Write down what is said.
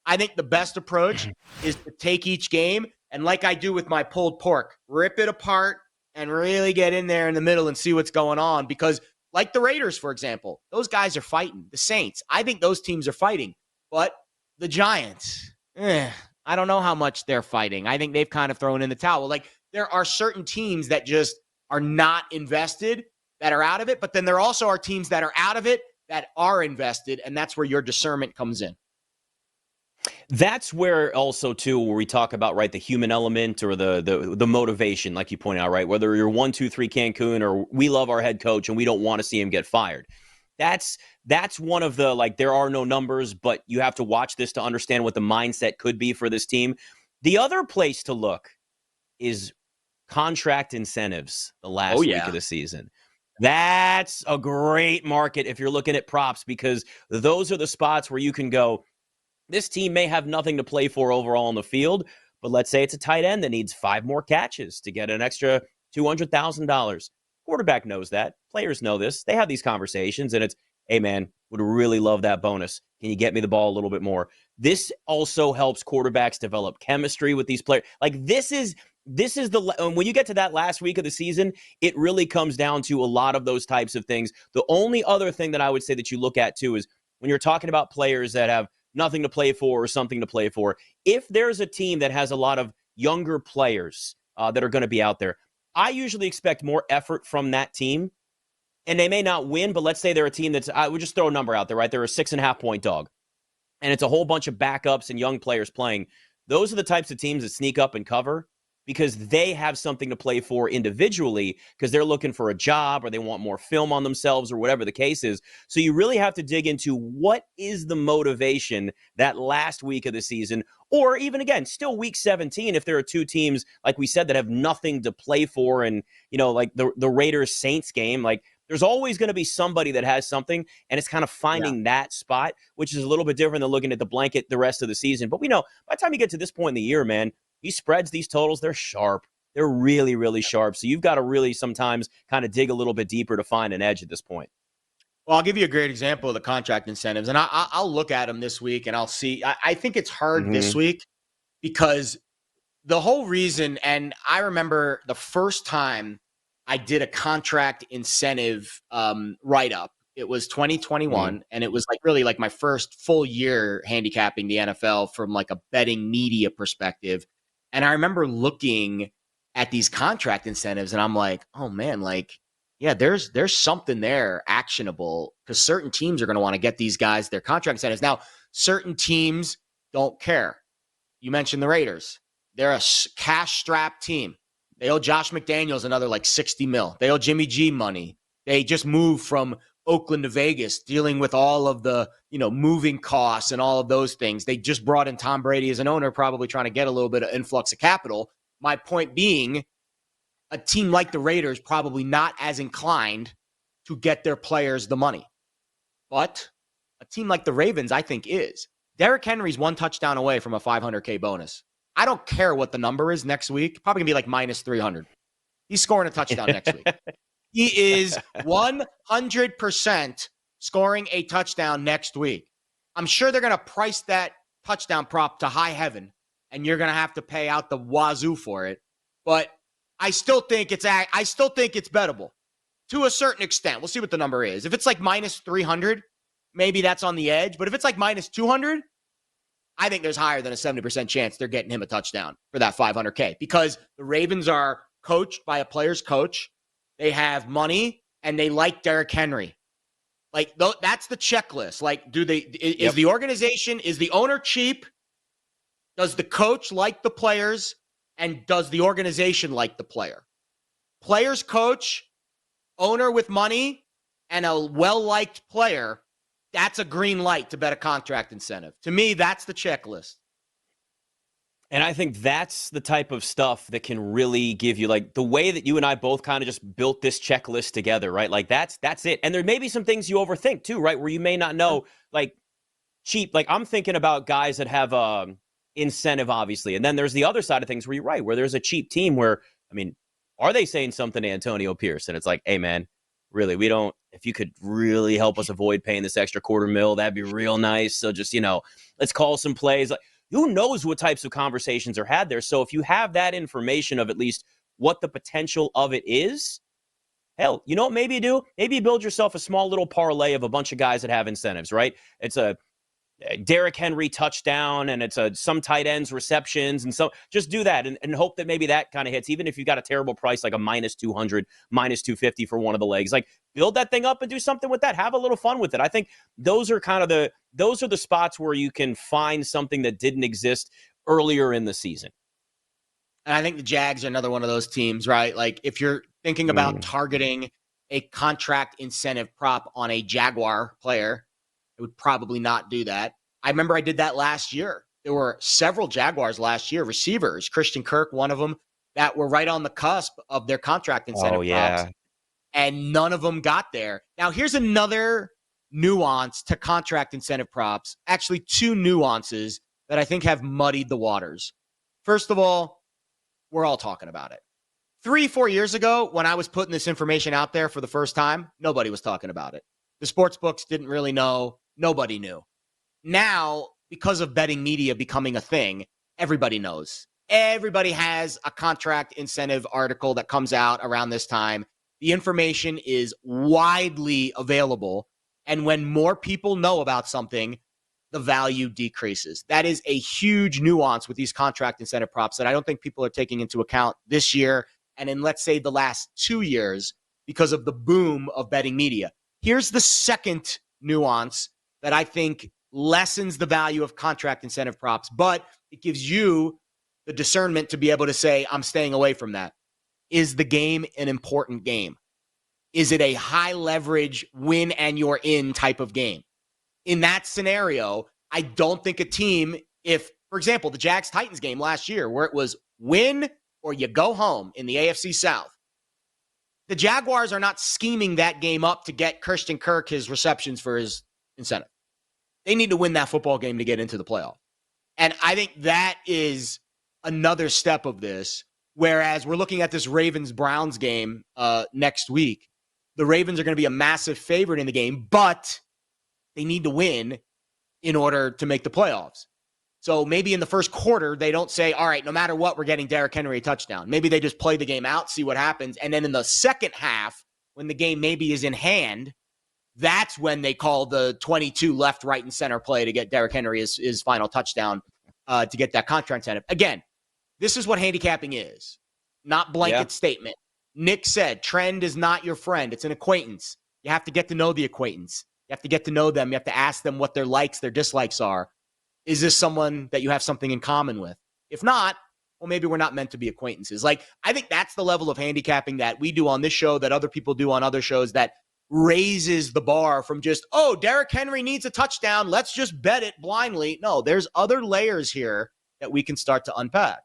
I think the best approach is to take each game and, like I do with my pulled pork, rip it apart and really get in there in the middle and see what's going on. Because like the Raiders, for example, those guys are fighting. The Saints, I think those teams are fighting. But the Giants, I don't know how much they're fighting. I think they've kind of thrown in the towel. Like, there are certain teams that just are not invested, that are out of it. But then there also are teams that are out of it that are invested. And that's where your discernment comes in. That's where also, too, where we talk about, right, the human element or the motivation, like you point out, right? Whether you're 1-2-3 Cancun or we love our head coach and we don't want to see him get fired. That's one of the, like, there are no numbers, but you have to watch this to understand what the mindset could be for this team. The other place to look is contract incentives the last week of the season. That's a great market if you're looking at props, because those are the spots where you can go, this team may have nothing to play for overall on the field, but let's say it's a tight end that needs 5 more catches to get an extra $200,000. Quarterback knows that. Players know this. They have these conversations, and it's, hey, man, would really love that bonus. Can you get me the ball a little bit more? This also helps quarterbacks develop chemistry with these players. Like, this is when you get to that last week of the season, it really comes down to a lot of those types of things. The only other thing that I would say that you look at, too, is when you're talking about players that have nothing to play for or something to play for, if there's a team that has a lot of younger players that are going to be out there, I usually expect more effort from that team. And they may not win, but let's say they're a team that's, I would just throw a number out there, right? They're a 6.5-point dog. And it's a whole bunch of backups and young players playing. Those are the types of teams that sneak up and cover because they have something to play for individually, because they're looking for a job or they want more film on themselves or whatever the case is. So you really have to dig into what is the motivation that last week of the season, or even, again, still week 17, if there are two teams, like we said, that have nothing to play for. And, you know, like the Raiders-Saints game, like, there's always going to be somebody that has something, and it's kind of finding that spot, which is a little bit different than looking at the blanket the rest of the season. But we know by the time you get to this point in the year, man, these spreads, these totals, they're sharp. They're really, really sharp. So you've got to really sometimes kind of dig a little bit deeper to find an edge at this point. Well, I'll give you a great example of the contract incentives, and I'll look at them this week, and I'll see. I think it's hard this week because the whole reason, and I remember the first time I did a contract incentive write-up. It was 2021, and it was like really like my first full year handicapping the NFL from like a betting media perspective. And I remember looking at these contract incentives, and I'm like, oh man, like, yeah, there's something there actionable, because certain teams are going to want to get these guys their contract incentives. Now, certain teams don't care. You mentioned the Raiders. They're a cash-strapped team. They owe Josh McDaniels another like $60 million. They owe Jimmy G money. They just moved from Oakland to Vegas, dealing with all of the, moving costs and all of those things. They just brought in Tom Brady as an owner, probably trying to get a little bit of influx of capital. My point being, a team like the Raiders probably not as inclined to get their players the money. But a team like the Ravens, I think, is. Derrick Henry's 1 touchdown away from a $500K bonus. I don't care what the number is next week. Probably going to be like minus 300. He's scoring a touchdown next week. He is 100% scoring a touchdown next week. I'm sure they're going to price that touchdown prop to high heaven, and you're going to have to pay out the wazoo for it. But I still think it's bettable to a certain extent. We'll see what the number is. If it's like minus 300, maybe that's on the edge. But if it's like minus 200, I think there's higher than a 70% chance they're getting him a touchdown for that $500K, because the Ravens are coached by a player's coach. They have money, and they like Derrick Henry. Like, that's the checklist. Like, is the organization, is the owner cheap? Does the coach like the players? And does the organization like the player? Players, coach, owner with money, and a well-liked player, that's a green light to bet a contract incentive. To me, that's the checklist. And I think that's the type of stuff that can really give you, like, the way that you and I both kind of just built this checklist together, right? Like, that's it. And there may be some things you overthink too, right? Where you may not know, like, cheap. Like, I'm thinking about guys that have incentive, obviously. And then there's the other side of things where you're right, where there's a cheap team where, I mean, are they saying something to Antonio Pierce? And it's like, hey, man, really, if you could really help us avoid paying this extra $250,000, that'd be real nice. So just, Let's call some plays. Like, who knows what types of conversations are had there? So if you have that information of at least what the potential of it is, hell, you know what maybe you do? Maybe you build yourself a small little parlay of a bunch of guys that have incentives, right? It's a Derrick Henry touchdown and it's some tight ends receptions, and so just do that and hope that maybe that kind of hits, even if you've got a terrible price like a minus 200, minus 250 for one of the legs. Like, build that thing up and do something with that. Have a little fun with it. I think those are the spots where you can find something that didn't exist earlier in the season. And I think the Jags are another one of those teams, right? Like, if you're thinking about targeting a contract incentive prop on a Jaguar player, I would probably not do that. I remember I did that last year. There were several Jaguars last year, receivers, Christian Kirk, one of them, that were right on the cusp of their contract incentive props, and none of them got there. Now, here's another nuance to contract incentive props. Actually, two nuances that I think have muddied the waters. First of all, we're all talking about it. 3-4 years ago, when I was putting this information out there for the first time, nobody was talking about it. The sports books didn't really know. Nobody knew. Now, because of betting media becoming a thing, everybody knows. Everybody has a contract incentive article that comes out around this time. The information is widely available. And when more people know about something, the value decreases. That is a huge nuance with these contract incentive props that I don't think people are taking into account this year and in, let's say, the last 2 years because of the boom of betting media. Here's the second nuance that I think lessens the value of contract incentive props, but it gives you the discernment to be able to say, I'm staying away from that. Is the game an important game? Is it a high leverage win and you're in type of game? In that scenario, I don't think a team, if, for example, the Jags-Titans game last year, where it was win or you go home in the AFC South, the Jaguars are not scheming that game up to get Christian Kirk his receptions for his incentive. They need to win that football game to get into the playoff. And I think that is another step of this, whereas we're looking at this Ravens-Browns game next week. The Ravens are going to be a massive favorite in the game, but they need to win in order to make the playoffs. So maybe in the first quarter, they don't say, all right, no matter what, we're getting Derrick Henry a touchdown. Maybe they just play the game out, see what happens. And then in the second half, when the game maybe is in hand, that's when they call the 22 left, right, and center play to get Derrick Henry his final touchdown to get that contract incentive. Again, this is what handicapping is, not blanket statement. Nick said, trend is not your friend. It's an acquaintance. You have to get to know the acquaintance. You have to get to know them. You have to ask them what their likes, their dislikes are. Is this someone that you have something in common with? If not, well, maybe we're not meant to be acquaintances. Like, I think that's the level of handicapping that we do on this show, that other people do on other shows, that raises the bar from just, oh, Derrick Henry needs a touchdown, let's just bet it blindly. No, there's other layers here that we can start to unpack.